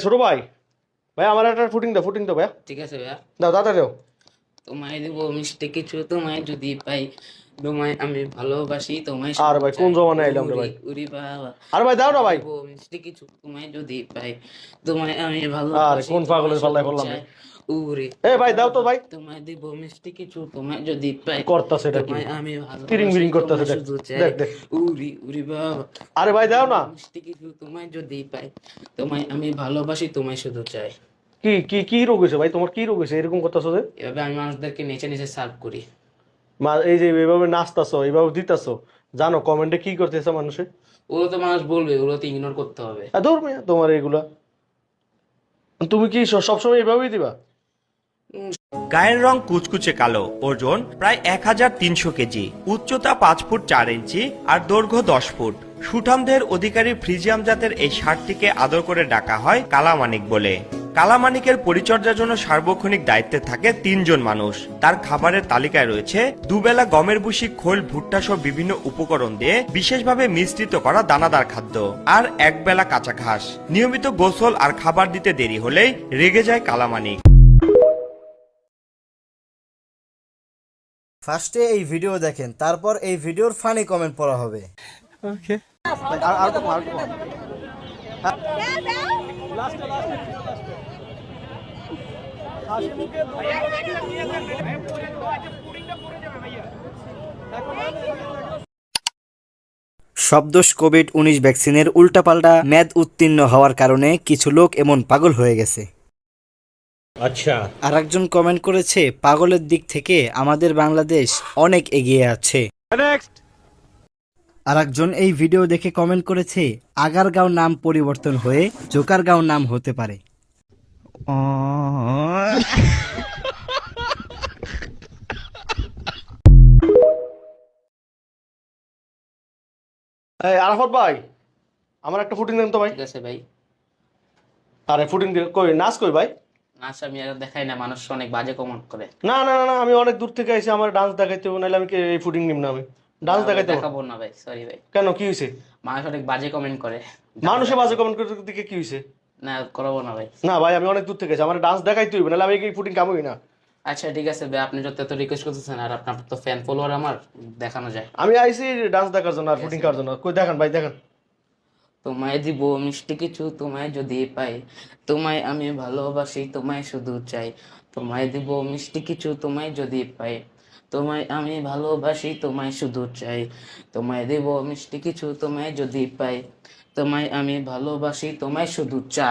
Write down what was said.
ছোট ভাই, ভাই আমার একটা ফুটিং দাও ভাইয়া। ঠিক আছে ভাইয়া, দাও দাদা দাও। তোমায় দিব মিষ্টি কিছু, তোমায় যদি পাই, তোমায় আমি ভালোবাসি, তোমায় আর শুধু ভাই কোন চাই। জমানায় এলাম রে উরি ভাই। উরি বাবা, আর ভাই দাও না তোমায় ভাই। দিব মিষ্টি কিছু, তোমায় যদি পাই, তোমায় আমি আরে ভালোবাসি, কোন তোমায় পাগলের শুধু পাল্লায় পড়লাম রে। চাই। উরি এ উরি ভাই দাও তো বাবা, ভাই। তোমায় দিব মিষ্টি কিছু, তোমায় যদি পাই, করতাছে এটা কি? তোমায় আমি তিরিং ভালোবাসি, বিরিং করতেছে তোমায় দেখ। শুধু চাই। দেখ দেখ। উরি উরি বাবা, আরে ভাই তোমায় দাও দিব না। মিষ্টি কিছু, তোমায় যদি পাই, তোমায় আমি ভালোবাসি, তোমায় শুধু চাই। কি কি কি রোগ হয়েছে ভাই, তোমার কি রোগ হয়েছে এরকম করতেছো যে? এভাবে আমি মানুষদেরকে নেচে নেচে সার্ভ করি। এই যে এইভাবে নাচতাছো, এইভাবে দিতাছো, জানো কমেন্টে কি করতেছে মানুষে? ওগুলো তো মানুষ বলবে, ওগুলো তো ইগনোর করতে হবে। ধর মিয়া তোমার এইগুলা, তুমি কি সবসময় এইভাবেই দিবা? গায়ের রং কুচকুচে কালো, ওজন প্রায় 1300 কেজি, উচ্চতা 5 ফুট 4 ইঞ্চি আর দৈর্ঘ্য 10 ফুট। সুঠামদের অধিকারী ফ্রিজিয়াম জাতের এই ষাঁড়টিকে আদর করে ডাকা হয় কালামানিক বলে। কালামানিকের পরিচর্যার জন্য সার্বক্ষণিক দায়িত্বে থাকে 3 জন মানুষ। তার খাবারের তালিকায় রয়েছে দুবেলা গমের ভুসি, খোল, ভুট্টা সহ বিভিন্ন উপকরণ দিয়ে বিশেষভাবে মিশ্রিত করা দানাদার খাদ্য, আর একবেলা কাঁচা ঘাস। নিয়মিত গোসল আর খাবার দিতে দেরি হলেই রেগে যায় কালামানিক। ফার্স্টে এই ভিডিও দেখেন, তারপর এই ভিডিওর ফানি কমেন্ট পড়া হবে। সব দোষ কোভিড-19 ভ্যাকসিনের উল্টাপাল্টা মেয়াদ উত্তীর্ণ হওয়ার কারণে কিছু লোক এমন পাগল হয়ে গেছে। আচ্ছা। আর একজন কমেন্ট করেছে, পাগলের দিক থেকে আমাদের বাংলাদেশ অনেক এগিয়ে আছে। আর একজন এই ভিডিও দেখে কমেন্ট করেছে, আগারগাঁও নাম পরিবর্তন হয়ে জোকারগাঁও নাম হতে পারে। এই আরাফাত ভাই, আমার একটা ফুটিং দেন তো ভাই। ঠিক আছে ভাই। আরে ফুটিং কই, নাচ কই ভাই? নাচ আমি আর দেখাই না, মানুষ অনেক বাজে কমেন্ট করে। না না না না, আমি অনেক দূর থেকে আইছি, আমার ডান্স দেখাইতে হবে, নাহলে আমি এই ফুটিং নিব না। আমি ডান্স না ভাই, দেখাইতে হবে। দেখাবো না ভাই, সরি ভাই। কেন, কি হয়েছে? মানুষ অনেক বাজে কমেন্ট করে। মানুষে বাজে কমেন্ট করতে দিকে কি হয়েছে? না, করাবো না ভাই। না ভাই, আমি অনেক দূর থেকে আইছি, আমার ডান্স দেখাইতে হবে, নাহলে আমি এই ফুটিং কামই না। আচ্ছা ঠিক আছে ভাই, আপনি যত এত রিকোয়েস্ট করতেছেন, আর আপনার তো ফ্যান ফলোয়ার, আমার দেখানো যায়। আমি আইছি ডান্স দেখার জন্য আর ফুটিং করার জন্য। কই দেখান ভাই, দেখান। তোমায় দিব মিষ্টি কিছু, তোমায় যদি পাই, তোমায় আমি ভালোবাসি, তোমায় শুধু চাই। তোমায় দিব মিষ্টি কিছু, তোমায় যদি পাই, তোমায় আমি ভালোবাসি, তোমায় শুধু চাই। তোমায় দিব মিষ্টি কিছু, তোমায় যদি পাই, তোমায় আমি ভালোবাসি, তোমায় শুধু চাই।